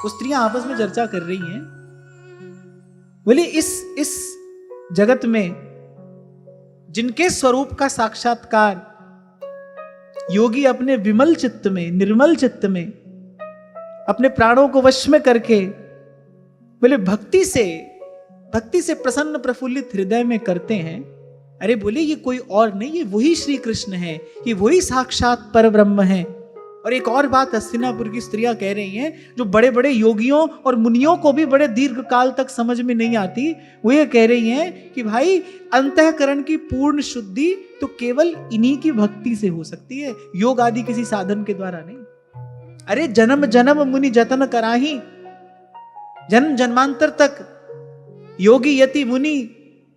वो स्त्रियां आपस में चर्चा कर रही हैं, बोले इस जगत में जिनके स्वरूप का साक्षात्कार योगी अपने विमल चित्त में, निर्मल चित्त में, अपने प्राणों को वश में करके बोले भक्ति से प्रसन्न प्रफुल्लित हृदय में करते हैं। अरे बोले ये कोई और नहीं, ये वही श्री कृष्ण है, ये वही साक्षात पर ब्रह्म है। और एक और बात हस्तिनापुर की स्त्रियां कह रही हैं, जो बड़े बड़े योगियों और मुनियों को भी बड़े दीर्घ काल तक समझ में नहीं आती, वो ये कह रही हैं कि भाई अंतःकरण की पूर्ण शुद्धि तो केवल इन्हीं की भक्ति से हो सकती है, योग आदि किसी साधन के द्वारा नहीं। अरे जन्म जन्म मुनि जतन कराही, जन्म जन्मांतर तक योगी यति मुनि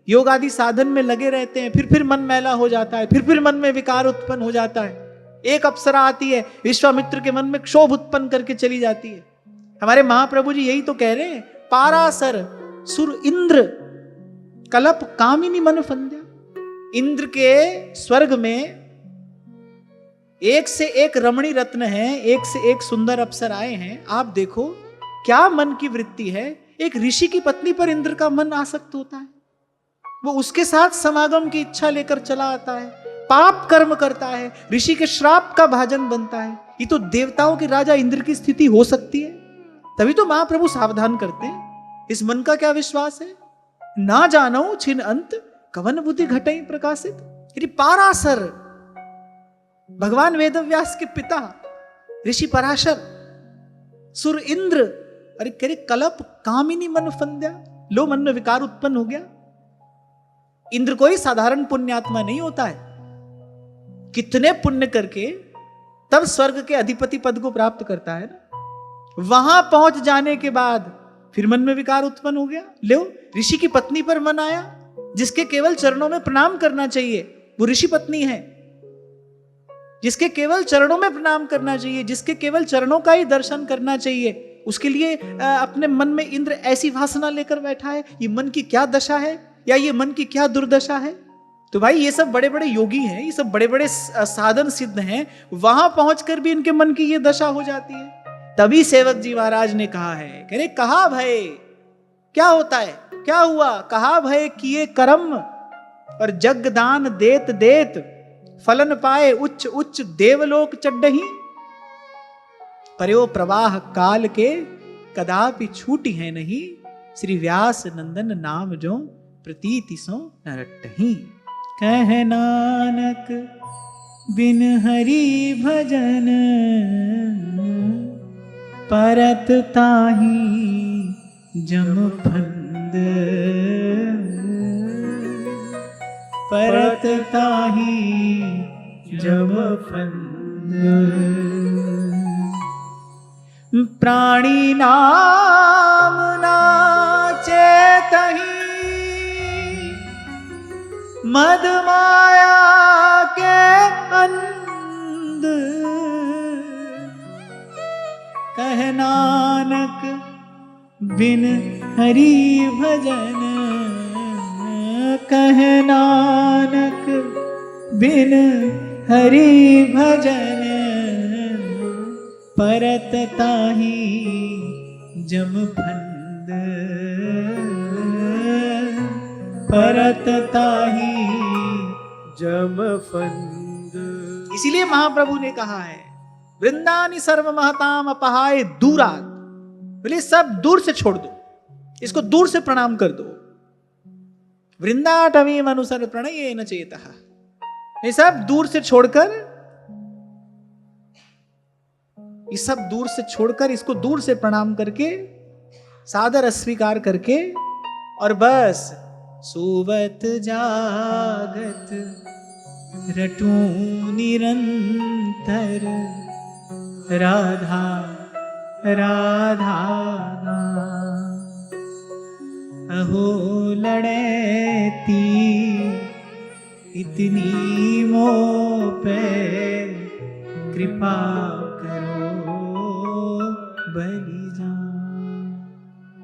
योग आदि साधन में लगे रहते हैं, फिर मन मैला हो जाता है, फिर मन में विकार उत्पन्न हो जाता है। एक अप्सरा आती है, विश्वामित्र के मन में क्षोभ उत्पन्न करके चली जाती है। हमारे महाप्रभु जी यही तो कह रहे हैं, पारासर सुर इंद्र कलप कामिनी मन फंद्या। इंद्र के स्वर्ग में एक से एक रमणी रत्न है, एक से एक सुंदर अप्सराएं हैं। आप देखो क्या मन की वृत्ति है। एक ऋषि की पत्नी पर इंद्र का मन आसक्त होता है, वो उसके साथ समागम की इच्छा लेकर चला आता है, पाप कर्म करता है, ऋषि के श्राप का भाजन बनता है। ये तो देवताओं के राजा इंद्र की स्थिति हो सकती है। तभी तो महाप्रभु सावधान करते हैं। इस मन का क्या विश्वास है, ना जानो छिन अंत कवन बुद्धि घटई प्रकाशित। यदि पारासर भगवान वेदव्यास के पिता ऋषि पराशर, सुर इंद्र, अरे करे कलप कामिनी मन फंद्या, लो मन में विकार उत्पन्न हो गया। इंद्र कोई साधारण पुण्यात्मा नहीं होता है, कितने पुण्य करके तब स्वर्ग के अधिपति पद को प्राप्त करता है ना। वहां पहुंच जाने के बाद फिर मन में विकार उत्पन्न हो गया। लो ऋषि की पत्नी पर मन आया, जिसके केवल चरणों में प्रणाम करना चाहिए वो ऋषि पत्नी है, जिसके केवल चरणों में प्रणाम करना चाहिए, जिसके केवल चरणों का ही दर्शन करना चाहिए, उसके लिए अपने मन में इंद्र ऐसी वासना लेकर बैठा है। ये मन की क्या दशा है, या ये मन की क्या दुर्दशा है। तो भाई ये सब बड़े बड़े योगी हैं, ये सब बड़े बड़े साधन सिद्ध हैं, वहां पहुंचकर भी इनके मन की ये दशा हो जाती है। तभी सेवक जी महाराज ने कहा है, कह रहे कहा भय क्या होता है, क्या हुआ, कहा भय किए कर्म और जगदान देत देत फलन पाए उच्च उच्च देवलोक चढ़ही। पर्यो प्रवाह काल के कदापि छूटी है नहीं, श्री व्यास नंदन नाम जो प्रतीति सो नरटही। कह नानक बिन हरि भजन परत ताही जम फंद, परत ताही जम फंद। प्राणी नाम नाचे तही मद माया के अंध। कह नानक बिन हरि भजन, कह नानक बिन हरि भजन परत ताही जम फंद, परत ताही जम फंद। इसीलिए महाप्रभु ने कहा है, वृंदानी सर्व महताम अपहाय दूरात। बोले सब दूर से छोड़ दो, इसको दूर से प्रणाम कर दो। वृंदाटवी अनुसर प्रणय न चेतः, ये सब दूर से छोड़कर, ये सब दूर से छोड़कर, इसको दूर से प्रणाम करके, सादर अस्वीकार करके, और बस सोवत जागत रटू निरंतर राधा राधा। अहो लड़ती इतनी मोह पे कृपा